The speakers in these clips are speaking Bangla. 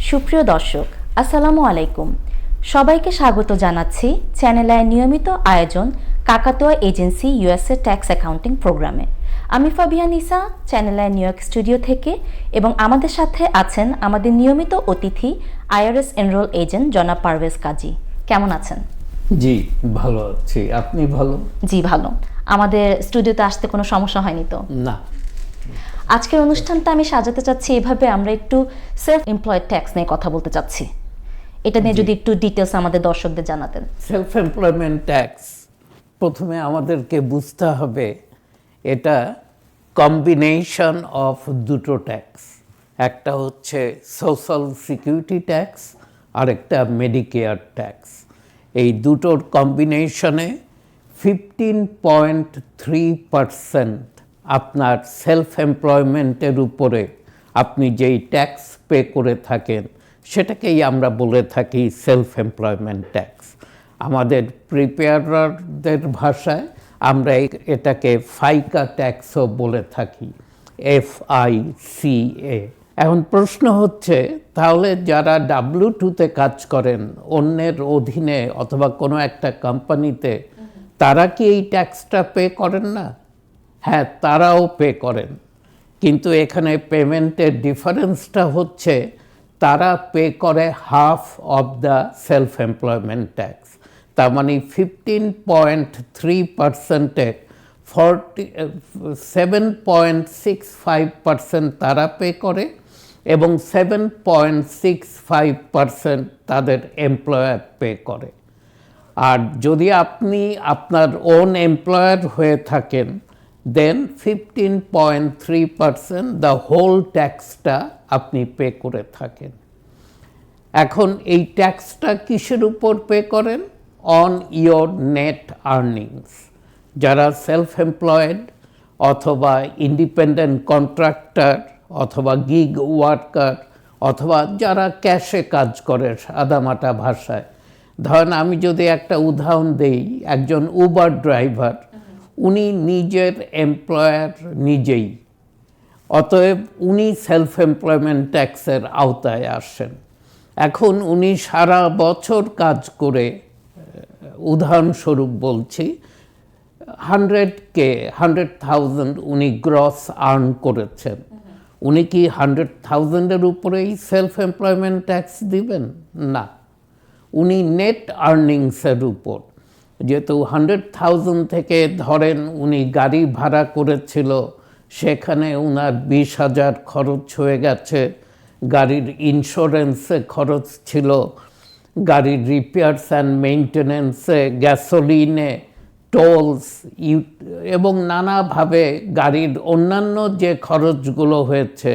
সুপ্রিয় দর্শক, আসসালামু আলাইকুম। সবাইকে স্বাগত জানাচ্ছি চ্যানেল আইয়ের নিয়মিত আয়োজন কাকাতোয়া এজেন্সি ইউএসএ ট্যাক্স অ্যাকাউন্টিং প্রোগ্রামে। আমি ফাবিয়া নিসা, চ্যানেল আইয়ের নিউ ইয়র্ক স্টুডিও থেকে, এবং আমাদের সাথে আছেন আমাদের নিয়মিত অতিথি আইআরএস এনরোল এজেন্ট জনাব পারভেজ কাজী। কেমন আছেন? জি, ভালো আছি। আপনি ভালো? জি ভালো। আমাদের স্টুডিওতে আসতে কোনো সমস্যা হয়নি তো? না। আজকের অনুষ্ঠানটা আমি সাজাতে চাচ্ছি এভাবে, আমরা একটু সেলফ এমপ্লয়েড ট্যাক্স নিয়ে কথা বলতে চাচ্ছি। এটা নিয়ে যদি একটু ডিটেলস আমাদের দর্শকদের জানাতেন। সেলফ এমপ্লয়মেন্ট ট্যাক্স প্রথমে আমাদেরকে বুঝতে হবে এটা কম্বিনেশন অফ দুটো ট্যাক্স। একটা হচ্ছে সোশ্যাল সিকিউরিটি ট্যাক্স আর একটা মেডিকেয়ার ট্যাক্স। এই দুটোর কম্বিনেশনে 15.3% আপনার সেলফ এমপ্লয়মেন্টের উপরে আপনি যেই ট্যাক্স পে করে থাকেন সেটাকেই আমরা বলে থাকি সেলফ এমপ্লয়মেন্ট ট্যাক্স। আমাদের প্রিপেয়ারারদের ভাষায় আমরা এটাকে ফাইকা ট্যাক্সও বলে থাকি, FICA। এখন প্রশ্ন হচ্ছে, তাহলে যারা W2-তে কাজ করেন অন্যের অধীনে অথবা কোনো একটা কোম্পানিতে, তারা কি এই ট্যাক্সটা পে করেন না? হ্যাঁ, তারাও পে করেন, কিন্তু এখানে পেমেন্টের ডিফারেন্সটা হচ্ছে তারা পে করে half of the self employment tax. তার মানে 15.3%-এর 7.65% তারা পে করে এবং 7.65% তাদের এমপ্লয়ার পে করে। আর যদি আপনি আপনার ওন এমপ্লয়ার হয়ে থাকেন, দেন 15.3% দ্য হোল ট্যাক্সটা আপনি পে করে থাকেন। এখন এই ট্যাক্সটা কিসের উপর পে করেন? On your net earnings. যারা সেলফ এমপ্লয়েড অথবা ইন্ডিপেন্ডেন্ট কন্ট্রাক্টর অথবা গিগ ওয়ার্কার অথবা যারা ক্যাশে কাজ করে সাদামাটা ভাষায়, ধরেন আমি যদি একটা উদাহরণ দেই, একজন উবার ড্রাইভার, উনি নিজের এমপ্লয়ার নিজেই, অতএব উনি সেলফ এমপ্লয়মেন্ট ট্যাক্সের আওতায় আসেন। এখন উনি সারা বছর কাজ করে, উদাহরণস্বরূপ বলছি, 100,000 উনি গ্রস আর্ন করেছেন। উনি কি 100,000-এর উপরেই সেলফ এমপ্লয়মেন্ট ট্যাক্স দিবেন? না, উনি নেট আর্নিংসের উপর, যেহেতু 100,000 থেকে ধরেন উনি গাড়ি ভাড়া করেছিল, সেখানে উনার 20,000 খরচ হয়ে গেছে, গাড়ির ইন্স্যুরেন্সে খরচ ছিল, গাড়ির রিপেয়ার্স অ্যান্ড মেইনটেনেন্সে, গ্যাসোলিনে, টোলস এবং নানাভাবে গাড়ির অন্যান্য যে খরচগুলো হয়েছে,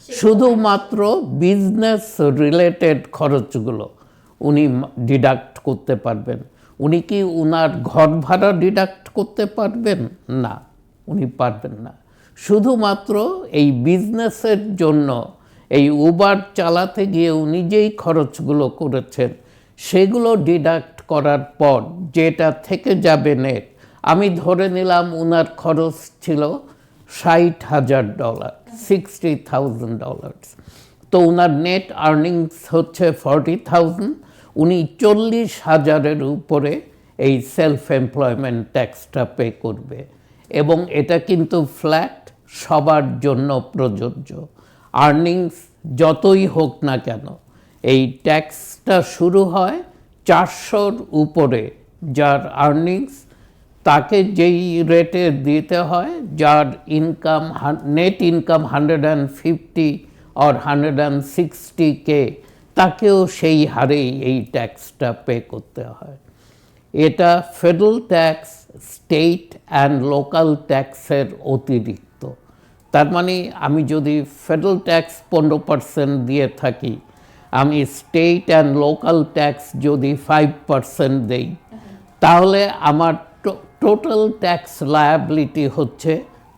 শুধুমাত্র বিজনেস রিলেটেড খরচগুলো উনি ডিডাক্ট করতে পারবেন। উনি কি উনার ঘর ভাড়া ডিডাক্ট করতে পারবেন? না, উনি পারবেন না। শুধুমাত্র এই বিজনেসের জন্য, এই উবার চালাতে গিয়ে উনি যেই খরচগুলো করেছেন সেগুলো ডিডাক্ট করার পর যেটা থেকে যাবে নেট, আমি ধরে নিলাম উনার খরচ ছিল $60,000, $60,000, তো উনার নেট আর্নিংস হচ্ছে 40,000। উনি 40,000-এর উপরে এই সেলফ এমপ্লয়মেন্ট ট্যাক্সটা পে করবে, এবং এটা কিন্তু ফ্ল্যাট, সবার জন্য প্রযোজ্য। আর্নিংস যতই হোক না কেন, এই ট্যাক্সটা শুরু হয় 400-র উপরে যার আর্নিংস, তাকে যেই রেটে দিতে হয়, যার income net income 150 or 160K, তাকেও সেই হারেই এই ট্যাক্সটা পে করতে হয়। এটা federal tax, state and local ট্যাক্সের অতিরিক্ত। তার মানে আমি যদি ফেডারেল ট্যাক্স 15% দিয়ে থাকি, আমি স্টেট অ্যান্ড লোকাল ট্যাক্স যদি 5% দেই, তাহলে আমার টোটাল ট্যাক্স লায়াবিলিটি হচ্ছে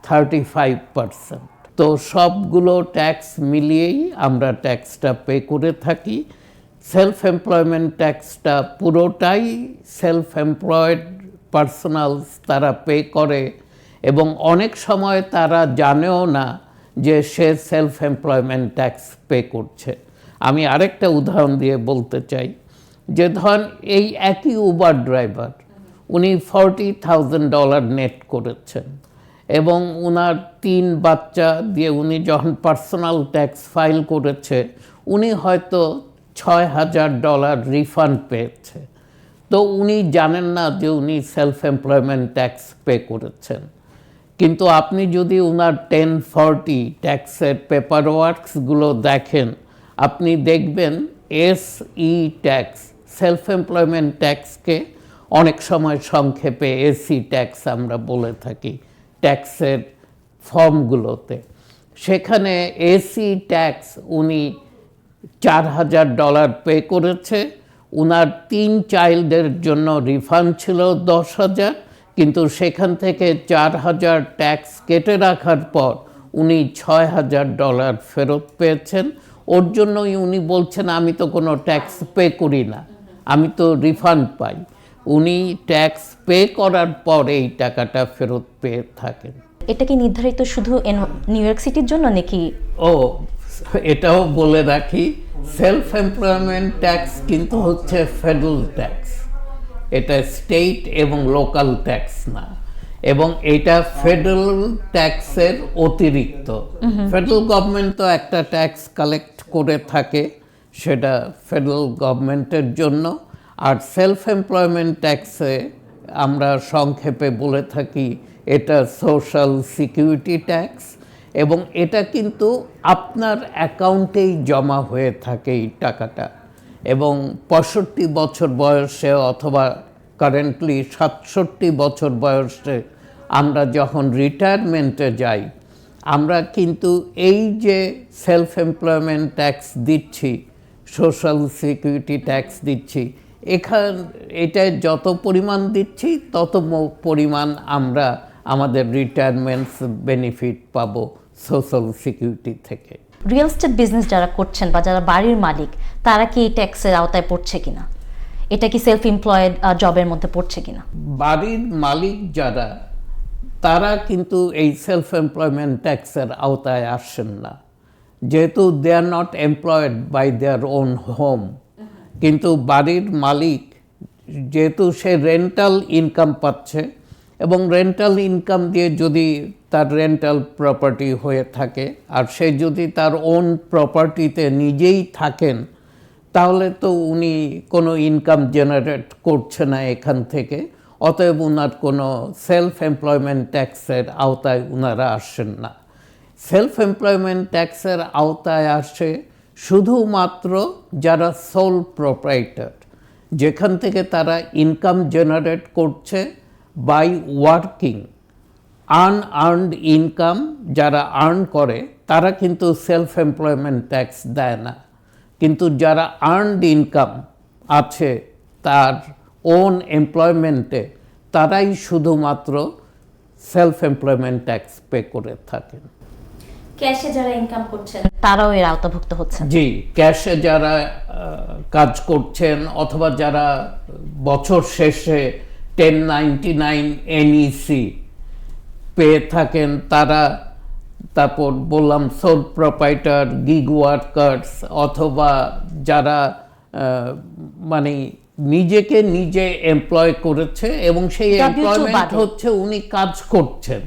35%। তো সবগুলো ট্যাক্স মিলিয়েই আমরা ট্যাক্সটা পে করে থাকি। সেলফ এমপ্লয়মেন্ট ট্যাক্সটা পুরোটাই সেলফ এমপ্লয়েড পার্সোনালস তারা পে করে, এবং অনেক সময় তারা জানেও না যে সে সেলফ এমপ্লয়মেন্ট ট্যাক্স পে করছে। আমি আরেকটা উদাহরণ দিয়ে বলতে চাই যে ধর এই একই উবার ড্রাইভার উনি $40,000 নেট করেছেন এবং উনার 3 বাচ্চা দিয়ে উনি যখন পার্সোনাল ট্যাক্স ফাইল করেছে উনি হয়তো $6,000 রিফান্ড পেয়েছে। তো উনি জানেন না যে উনি সেলফ এমপ্লয়মেন্ট ট্যাক্স পে করেছেন। কিন্তু আপনি যদি উনার 1040 ট্যাক্সের পেপার ওয়ার্কসগুলো দেখেন, আপনি দেখবেন SE ট্যাক্স, সেলফ এমপ্লয়মেন্ট ট্যাক্সকে অনেক সময় সংক্ষেপে SE ট্যাক্স আমরা বলে থাকি ট্যাক্সের ফর্মগুলোতে। সেখানে SE ট্যাক্স উনি $4,000 পে করেছে। উনার 3 চাইল্ডের জন্য রিফান্ড ছিল 10,000, কিন্তু সেখান থেকে 4,000 ট্যাক্স কেটে রাখার পর উনি $6,000 ফেরত পেয়েছেন। ওর জন্যই উনি বলছেন আমি তো কোনো ট্যাক্স পে করি না, আমি তো রিফান্ড পাই। উনি ট্যাক্স পে করার পর এই টাকাটা ফেরত পেয়ে থাকেন। এটা কি নির্ধারিত শুধু নিউ ইয়র্ক সিটির জন্য নাকি? এটাও বলে রাখি, সেলফ এমপ্লয়মেন্ট ট্যাক্স কিন্তু হচ্ছে ফেডারেল ট্যাক্স, এটা স্টেট এবং লোকাল ট্যাক্স না, এবং এটা ফেডারেল ট্যাক্সের অতিরিক্ত। ফেডারেল গভর্নমেন্ট তো একটা ট্যাক্স কালেক্ট করে থাকে, সেটা ফেডারেল গভর্নমেন্টের জন্য। আর সেলফ এমপ্লয়মেন্ট ট্যাক্সে আমরা সংক্ষেপে বলে থাকি এটা সোশ্যাল সিকিউরিটি ট্যাক্স, এবং এটা কিন্তু আপনার অ্যাকাউন্টেই জমা হয়ে থাকে এই টাকাটা। এবং 65 বছর বয়সে অথবা কারেন্টলি 67 বছর বয়সে আমরা যখন রিটায়ারমেন্টে যাই, আমরা কিন্তু এই যে সেলফ এমপ্লয়মেন্ট ট্যাক্স দিচ্ছি, সোশ্যাল সিকিউরিটি ট্যাক্স দিচ্ছি, এটায় যত পরিমাণ দিচ্ছি তত পরিমাণ আমরা আমাদের রিটায়ারমেন্টস বেনিফিট পাবো সোশ্যাল সিকিউরিটি থেকে। রিয়েল এস্টেট বিজনেস যারা করছেন বা যারা বাড়ির মালিক, তারা কি এই ট্যাক্সের আওতায় পড়ছে কিনা? এটা কি সেলফ এমপ্লয়েড জবের মধ্যে পড়ছে কিনা? বাড়ির মালিক যারা, তারা কিন্তু এই সেলফ এমপ্লয়মেন্ট ট্যাক্সের আওতায় আসেন না, যেহেতু they are not employed by their own home. কিন্তু বাড়ির মালিক যেহেতু সে রেন্টাল ইনকাম পাচ্ছে, এবং রেন্টাল ইনকাম দিয়ে যদি তার রেন্টাল প্রপার্টি হয়ে থাকে আর সে যদি তার ওন প্রপার্টিতে নিজেই থাকেন, তাহলে তো উনি কোনো ইনকাম জেনারেট করছে না এখান থেকে, অতএব উনার কোনো সেলফ এমপ্লয়মেন্ট ট্যাক্সের আওতায় উনারা আসেন না। সেলফ এমপ্লয়মেন্ট ট্যাক্সের আওতায় আসে শুধুমাত্র যারা সোল প্রোপ্রাইটার, যেখান থেকে তারা ইনকাম জেনারেট করছে বাই ওয়ার্কিং। আনআর্নড ইনকাম যারা আর্ন করে তারা কিন্তু সেলফ এমপ্লয়মেন্ট ট্যাক্স দেয় না, কিন্তু যারা আর্নড ইনকাম আছে তার ওন এমপ্লয়মেন্টে, তারাই শুধুমাত্র সেলফ এমপ্লয়মেন্ট ট্যাক্স পে করে থাকেন। ক্যাশে যারা ইনকাম করছেন তারাও এর আওতাভুক্ত হচ্ছেন? জি, ক্যাশে যারা কাজ করছেন অথবা যারা বছর শেষে 1099 NEC পেয়ে থাকেন তারা, তারপর বললাম সোল প্রোপ্রাইটার, গিগ ওয়ার্কার্স, অথবা যারা মানে নিজেকে নিজে এমপ্লয় করেছে এবং সেই এমপ্লয়মেন্ট হচ্ছে উনি কাজ করছেন।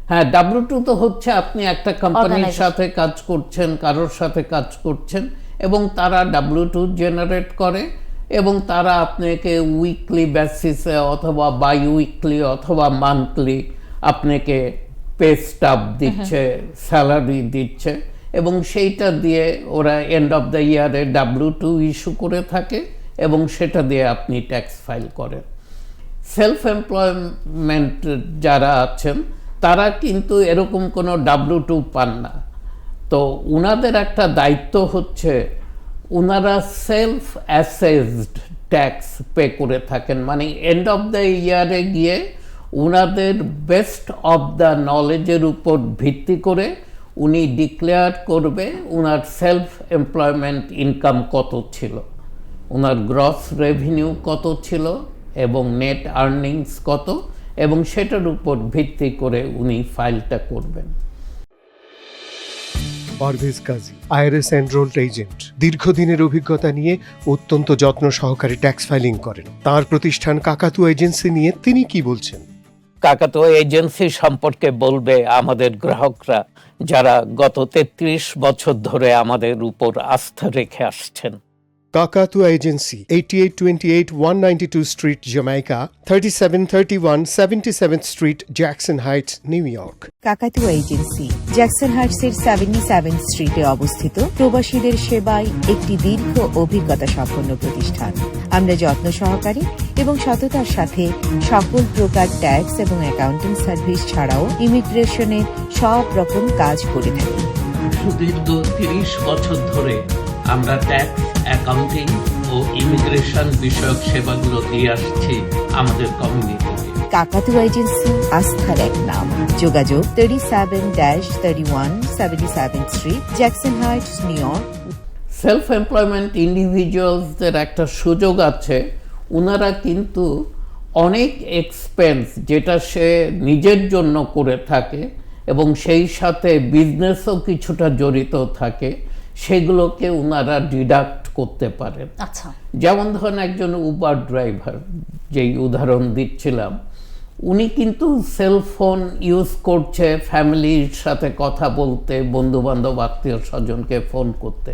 হ্যাঁ, W2 তো হচ্ছে আপনি একটা কোম্পানির সাথে কাজ করছেন, কারোর সাথে কাজ করছেন, এবং তারা W2 জেনারেট করে এবং তারা আপনাকে উইকলি বেসিসে অথবা বাই উইকলি অথবা মান্থলি আপনাকে পে স্টাব দিচ্ছে, স্যালারি দিচ্ছে, এবং সেইটা দিয়ে ওরা এন্ড অফ দ্য ইয়ারে W2 ইস্যু করে থাকে এবং সেটা দিয়ে আপনি ট্যাক্স ফাইল করেন। সেলফ এমপ্লয়মেন্ট যারা আছেন তারা কিন্তু এরকম কোনো W2 পান না। তো উনাদের একটা দায়িত্ব হচ্ছে উনারা সেলফ অ্যাসেসড ট্যাক্স পে করে থাকেন, মানে এন্ড অফ দ্য ইয়ারে গিয়ে উনাদের বেস্ট অফ দ্য নলেজের উপর ভিত্তি করে উনি ডিক্লেয়ার করবে উনার সেলফ এমপ্লয়মেন্ট ইনকাম কত ছিল, উনার গ্রস রেভিনিউ কত ছিল এবং নেট আর্নিংস কত, এবং সেটার উপর ভিত্তি করে উনি ফাইলটা করবেন। পারভেজ কাজী, আইআরএস এনরোলড এজেন্ট, দীর্ঘদিনের অভিজ্ঞতা নিয়ে অত্যন্ত যত্ন সহকারে ট্যাক্স ফাইলিং করেন। তার প্রতিষ্ঠান কাকাতুয়া এজেন্সি নিয়ে তিনি কি বলছেন? কাকাতুয়া এজেন্সি সম্পর্কে বলবে আমাদের গ্রাহকরা যারা গত 33 বছর ধরে আমাদের উপর আস্থা রেখে আসছেন। কাকাতুয়া agency, 8828 192 street, Jamaica, 3731 77th street, Jackson Heights, New York. কাকাতুয়া এজেন্সি জ্যাকসন হাইটসের 77 স্ট্রিটে অবস্থিত, প্রবাসীদের সেবায় একটি দীর্ঘ অভিজ্ঞতা সম্পন্ন প্রতিষ্ঠান। আমরা যত্ন সহকারী এবং সততার সাথে সকল প্রকার ট্যাক্স এবং অ্যাকাউন্টিং সার্ভিস ছাড়াও ইমিগ্রেশনের সব রকম কাজ করে থাকি। সুদীর্ঘ 30 বছর ধরে আমরা ট্যাক্স, অ্যাকাউন্টিং ও ইমিগ্রেশন বিষয়ক সেবাগুলো দিয়ে আসছি আমাদের কমিউনিটিতে। কাকাতুয়া এজেন্সি আস্থার এক নাম। যোগাযোগ 37-31 77th street, Jackson Heights, New York. Self employment ইন্ডিভিজুয়ালসদের একটা সুযোগ আছে, ওনারা কিন্তু অনেক এক্সপেন্স যেটা সে নিজের জন্য করে থাকে এবং সেই সাথে বিজনেসও কিছুটা জড়িত থাকে, সেগুলোকে ওনারা ডিডাক্ট করতে পারেন। আচ্ছা, যেমন ধরেন একজন উবার ড্রাইভার, যেই উদাহরণ দিচ্ছিলাম, উনি কিন্তু সেলফোন ইউজ করছে ফ্যামিলির সাথে কথা বলতে, বন্ধুবান্ধব আত্মীয় স্বজনকে ফোন করতে।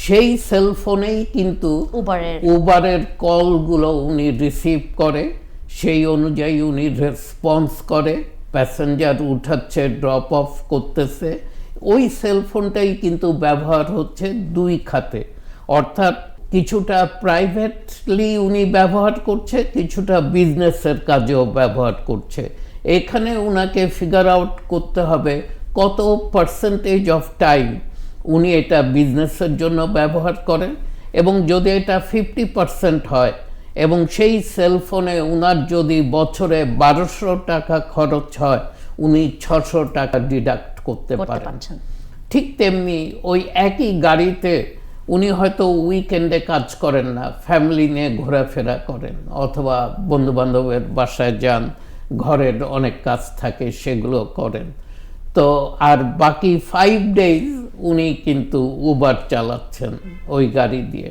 সেই সেলফোনেই কিন্তু উবারের কলগুলো উনি রিসিভ করে, সেই অনুযায়ী উনি রেসপন্স করে, প্যাসেঞ্জার উঠাচ্ছে, ড্রপ অফ করতেছে। ওই সেলফোনটাই কিন্তু ব্যবহার হচ্ছে দুই খাতে, অর্থাৎ কিছুটা প্রাইভেটলি উনি ব্যবহার করছে, কিছুটা বিজনেসের কাজেও ব্যবহার করছে। এখানে ওনাকে ফিগার আউট করতে হবে কত পার্সেন্টেজ অফ টাইম উনি এটা বিজনেসের জন্য ব্যবহার করেন, এবং যদি এটা 50% হয় এবং সেই সেলফোনে উনার যদি বছরে 1200 টাকা খরচ হয়, উনি 600 টাকা ডিডাক্ট করতে পারেন। ঠিক তেমনি ওই একই গাড়িতে উনি হয়তো উইকেন্ডে কাজ করেন না, ফ্যামিলি নিয়ে ঘোরাফেরা করেন, অথবা বন্ধুবান্ধবের বাসায় যান, ঘরের অনেক কাজ থাকে সেগুলো করেন। তো আর বাকি 5 days উনি কিন্তু উবার চালাচ্ছেন ওই গাড়ি দিয়ে।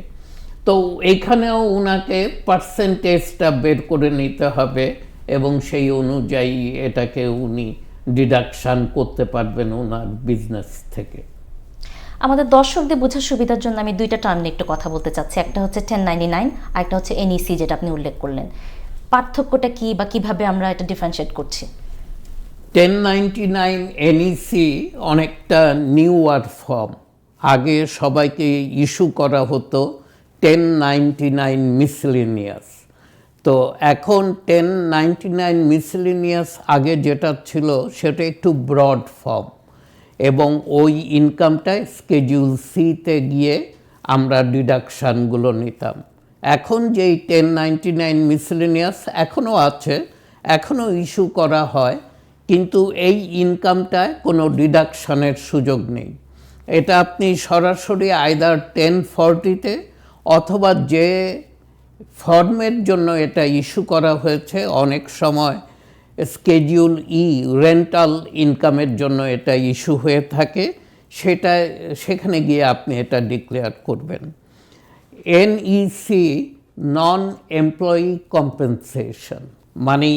তো এখানেও উনাকে পার্সেন্টেজটা বের করে নিতে হবে এবং সেই অনুযায়ী এটাকে উনি ডিডাকশান করতে পারবেন ওনার বিজনেস থেকে। আমাদের দর্শকদের বোঝার সুবিধার জন্য আমি দুইটা টার্ম নিয়ে একটু কথা বলতে চাচ্ছি। একটা হচ্ছে 1099 আর একটা হচ্ছে এনইসি, যেটা আপনি উল্লেখ করলেন। পার্থক্যটা কি বা কিভাবে আমরা এটা ডিফারেন্সিয়েট করছি? 1099 এনইসি অনেকটা নিউয়ার ফর্ম। আগে সবাইকে ইস্যু করা হতো 1099 মিসেলেনিয়াস। তো এখন 1099 মিসেলেনিয়াস আগে যেটা ছিল সেটা একটু ব্রড ফর্ম, এবং ওই ইনকামটায় স্কেডিউল সিতে গিয়ে আমরা ডিডাকশানগুলো নিতাম। এখন যেই 1099 মিসেলেনিয়াস এখনও আছে, এখনও ইস্যু করা হয়, কিন্তু এই ইনকামটায় কোনো ডিডাকশানের সুযোগ নেই। এটা আপনি সরাসরি আইদার 1040-তে অথবা যে ফর্মের জন্য এটা ইস্যু করা হয়েছে, অনেক সময় স্কেডিউল ই রেন্টাল ইনকামের জন্য এটা ইস্যু হয়ে থাকে, সেখানে গিয়ে আপনি এটা ডিক্লেয়ার করবেন। এনইসি নন এমপ্লয়ি কম্পেনসেশন, মানে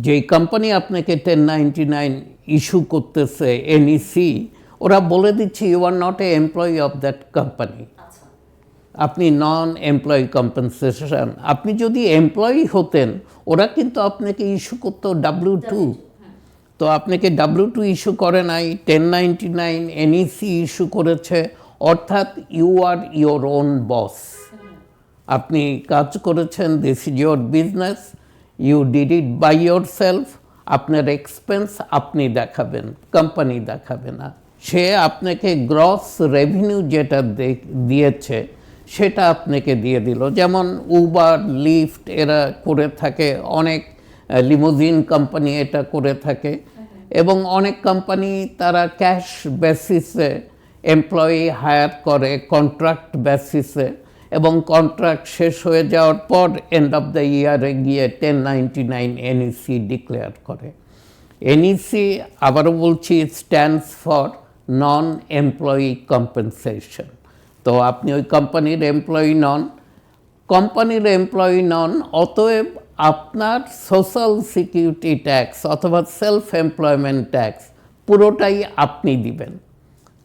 যেই কোম্পানি আপনাকে 1099 ইস্যু করতেছে এনইসি, ওরা বলে দিচ্ছে you are not a employee of that company, আপনি নন এমপ্লয়ি কম্পেনসেশন। আপনি যদি এমপ্লয়ি হতেন, ওরা কিন্তু আপনাকে ইস্যু করতো W2, তো আপনাকে W2 ইস্যু করে নাই, 1099 এনইসি ইস্যু করেছে, অর্থাৎ you are your own boss. আপনি কাজ করেছেন, this is your business, you did it by yourself. আপনার এক্সপেন্স আপনি দেখাবেন, কোম্পানি দেখাবে না। সে আপনাকে গ্রস রেভিনিউ যেটা দিয়েছে সেটা আপনাকে দিয়ে দিল। যেমন উবার, লিফট এরা করে থাকে, অনেক লিমোজিন কোম্পানি এটা করে থাকে, এবং অনেক কোম্পানি তারা ক্যাশ বেসিসে এমপ্লয়ি হায়ার করে, কন্ট্রাক্ট বেসিসে, এবং কন্ট্রাক্ট শেষ হয়ে যাওয়ার পর এন্ড অফ দ্য ইয়ারে গিয়ে 1099 এনইসি ডিক্লেয়ার করে। এনইসি, আবারও বলছি, stands for non employee compensation. তো আপনি ওই কোম্পানির এমপ্লয়ি নন, অতএব আপনার সোশ্যাল সিকিউরিটি ট্যাক্স অথবা সেলফ এমপ্লয়মেন্ট ট্যাক্স পুরোটাই আপনি দিবেন।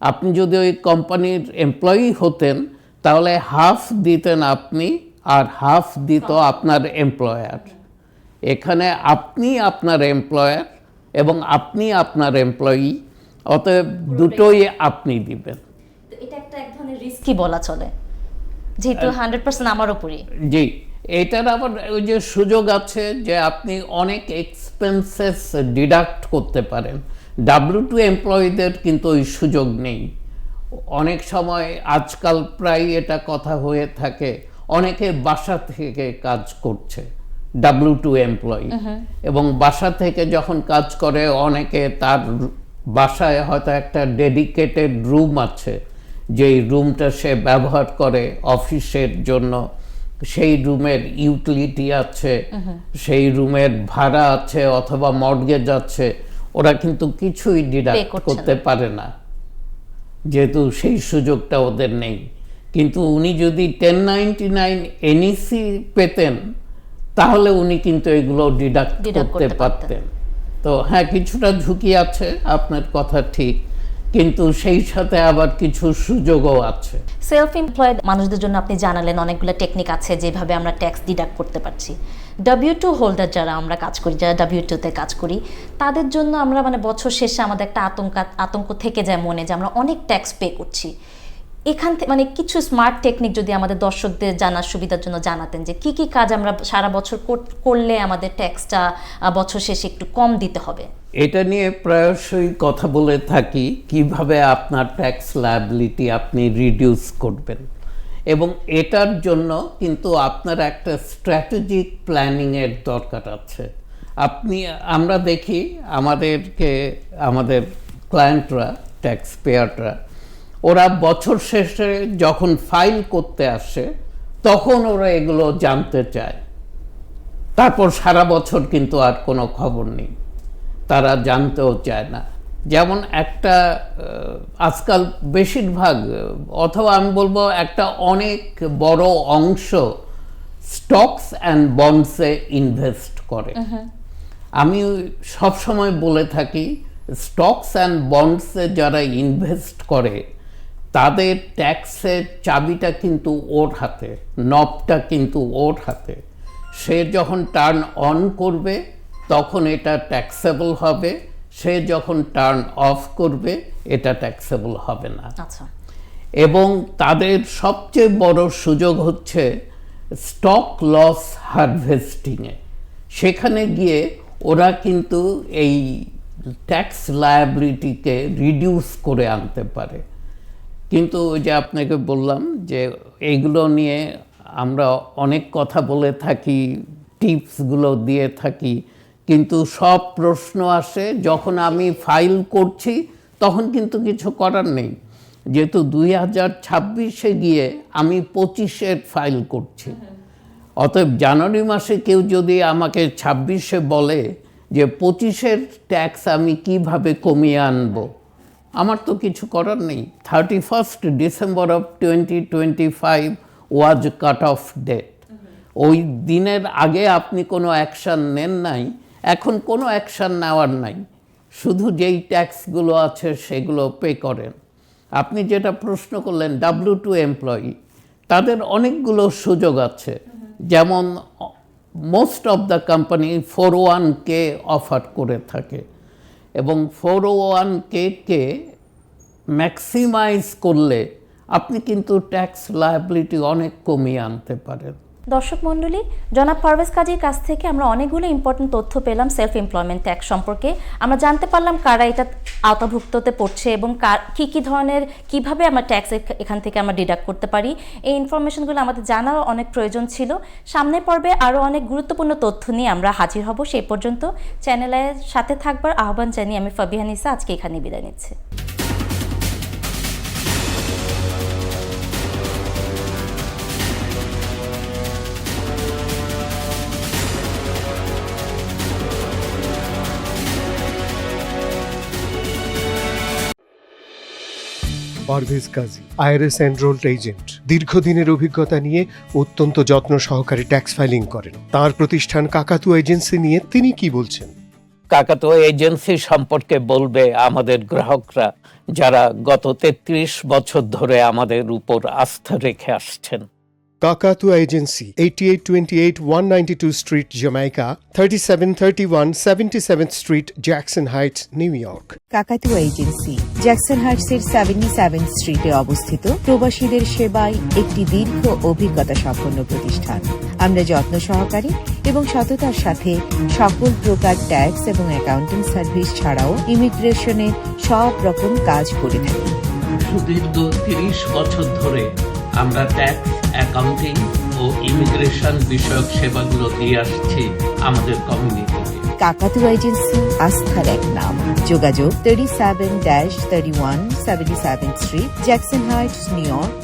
আপনি যদি ওই কোম্পানির এমপ্লয়ি হতেন তাহলে হাফ দিতেন আপনি আর হাফ দিত আপনার এমপ্লয়ার। এখানে আপনি আপনার এমপ্লয়ার এবং আপনি আপনার এমপ্লয়ি, অতএব দুটোই আপনি দিবেন। তো এটা একটা এক ধরনের রিস্কি বলা চলে, যেহেতু 100% আমার উপরই। জি, এটার আবার ওই যে সুযোগ আছে যে আপনি অনেক এক্সপেন্সেস ডিডাক্ট করতে পারেন। W2 এমপ্লয়ীদের কিন্তু ওই সুযোগ নেই। অনেক সময় আজকাল প্রায় এটা কথা হয়ে থাকে, অনেকে বাসা থেকে কাজ করছে W2 এমপ্লয়ি, এবং বাসা থেকে যখন কাজ করে অনেকে তার বাসায় হয়তো একটা ডেডিকেটেড রুম আছে, যেই রুমটা সে ব্যবহার করে অফিসের জন্য, সেই রুমের ইউটিলিটি আছে, সেই রুমের ভাড়া আছে অথবা মর্টগেজ আছে, ওরা কিন্তু কিছুই ডিডাক্ট করতে পারে না, যেহেতু সেই সুযোগটা ওদের নেই। কিন্তু উনি যদি 1099 NEC পেতেন তাহলে উনি কিন্তু এগুলো ডিডাক্ট করতে পারতেন। তো হ্যাঁ, কিছুটা ঝুঁকি আছে, আপনার কথা ঠিক, কিন্তু সেই সাথে আবার কিছু সুযোগও আছে। সেলফ এমপ্লয়েড মানুষদের জন্য আপনি জানালেন অনেকগুলো টেকনিক আছে যেভাবে আমরা ট্যাক্স ডিডাক্ট করতে পারছি। W2 হোল্ডার যারা আমরা কাজ করি, যারা W2-তে কাজ করি, তাদের জন্য আমরা মানে বছর শেষে আমাদের একটা আতঙ্ক থেকে যায় মনে, যে আমরা অনেক ট্যাক্স পে করছি। এখান থেকে মানে কিছু স্মার্ট টেকনিক যদি আমাদের দর্শকদের জানার সুবিধার জন্য জানাতেন, যে কি কি কাজ আমরা সারা বছর করলে আমাদের ট্যাক্সটা বছর শেষে একটু কম দিতে হবে। এটা নিয়ে প্রায়শই কথা বলে থাকি, কিভাবে আপনার ট্যাক্স লায়াবিলিটি আপনি রিডিউস করবেন, এবং এটার জন্য কিন্তু আপনার একটা স্ট্র্যাটেজিক প্ল্যানিংয়ের দরকার আছে। আমরা দেখি আমাদের ক্লায়েন্টরা, ট্যাক্স পেয়াররা, ওরা বছর শেষে যখন ফাইল করতে আসে তখন ওরা এগুলো জানতে চায়, তারপর সারা বছর কিন্তু আর কোনো খবর নেই, তারা জানতেও চায় না। যেমন একটা আজকাল বেশিরভাগ, অথবা আমি বলবো একটা অনেক বড় অংশ স্টকস অ্যান্ড বন্ডসে ইনভেস্ট করে। আমি সবসময় বলে থাকি, স্টকস অ্যান্ড বন্ডসে যারা ইনভেস্ট করে তাদের ট্যাক্সের চাবিটা কিন্তু ওর হাতে, নবটা কিন্তু ওর হাতে। সে যখন টার্ন অন করবে তখন এটা ট্যাক্সেবল হবে, সে যখন টার্ন অফ করবে এটা ট্যাক্সেবল হবে না। আচ্ছা। এবং তাদের সবচেয়ে বড় সুযোগ হচ্ছে স্টক লস হারভেস্টিংয়ে। সেখানে গিয়ে ওরা কিন্তু এই ট্যাক্স লায়াবিলিটিকে রিডিউস করে আনতে পারে। কিন্তু ওই যে আপনাকে বললাম যে এইগুলো নিয়ে আমরা অনেক কথা বলে থাকি, টিপসগুলো দিয়ে থাকি, কিন্তু সব প্রশ্ন আসে যখন আমি ফাইল করছি, তখন কিন্তু কিছু করার নেই, যেহেতু 2026-এ গিয়ে আমি 25-এর ফাইল করছি। অতএব জানুয়ারি মাসে কেউ যদি আমাকে 26-এ বলে যে 25-এর ট্যাক্স আমি কিভাবে কমিয়ে আনবো, আমার তো কিছু করার নেই। 31st December of 2025 was cut off date. ওই দিনের আগে আপনি কোনো অ্যাকশান নেন নাই, এখন কোনো অ্যাকশান নেওয়ার নাই, শুধু যেই ট্যাক্সগুলো আছে সেগুলো পে করেন। আপনি যেটা প্রশ্ন করলেন W2 এমপ্লয়ি, তাদের অনেকগুলো সুযোগ আছে, যেমন most of the company 401k offer করে থাকে, এবং 401k কে ম্যাক্সিমাইজ করলে আপনি কিন্তু ট্যাক্স লায়াবিলিটি অনেক কমিয়ে আনতে পারেন। দর্শক মণ্ডলী, জনাব পারভেজ কাজীর কাছ থেকে আমরা অনেকগুলো ইম্পর্টেন্ট তথ্য পেলাম সেলফ এমপ্লয়মেন্ট ট্যাক্স সম্পর্কে। আমরা জানতে পারলাম কারা এটা আওতাভুক্ততে পড়ছে এবং কী ধরনের কিভাবে আমরা ট্যাক্স এখান থেকে আমরা ডিডাক্ট করতে পারি। এই ইনফরমেশনগুলো আমাদের জানাও অনেক প্রয়োজন ছিল। সামনের পর্বে আরও অনেক গুরুত্বপূর্ণ তথ্য নিয়ে আমরা হাজির হব। সেই পর্যন্ত চ্যানেলের সাথে থাকবার আহ্বান জানিয়ে আমি ফাবিহা নিসা আজকে এখানে বিদায় নিচ্ছি। পারভেজ কাজী, আইআরএস এনরোলড এজেন্ট। দীর্ঘদিনের অভিজ্ঞতা নিয়ে অত্যন্ত যত্ন সহকারে ট্যাক্স ফাইলিং করেন। তার প্রতিষ্ঠান কাকাতুয়া এজেন্সি নিয়ে তিনি কি বলছেন? কাকাতুয়া এজেন্সি সম্পর্কে বলবে আমাদের গ্রাহকরা, যারা গত 33 বছর ধরে আমাদের উপর আস্থা রেখে আসছেন। কাকাতুয়া agency, 8828 192 street, Jamaica, 3731 77th street, Jackson Heights, New York. কাকাতুয়া এজেন্সি জ্যাকসন হাইটসের 77 স্ট্রিটে অবস্থিত, প্রবাসীদের সেবায় একটি দীর্ঘ অভিজ্ঞতা সম্পন্ন প্রতিষ্ঠান। আমরা যত্ন সহকারে এবং সততার সাথে সকল প্রকার ট্যাক্স এবং অ্যাকাউন্টিং সার্ভিস ছাড়াও ইমিগ্রেশনের সব রকম কাজ করে থাকি। সুদীর্ঘ 30 বছর ধরে আমরা ট্যাক্স, অ্যাকাউন্টিং ও ইমিগ্রেশন বিষয়ক সেবাগুলো দিয়ে আসছি আমাদের কমিউনিটিতে। কাকাতুয়া এজেন্সি আস্থার এক নাম। যোগাযোগ 37-31 77th street, Jackson Heights, New York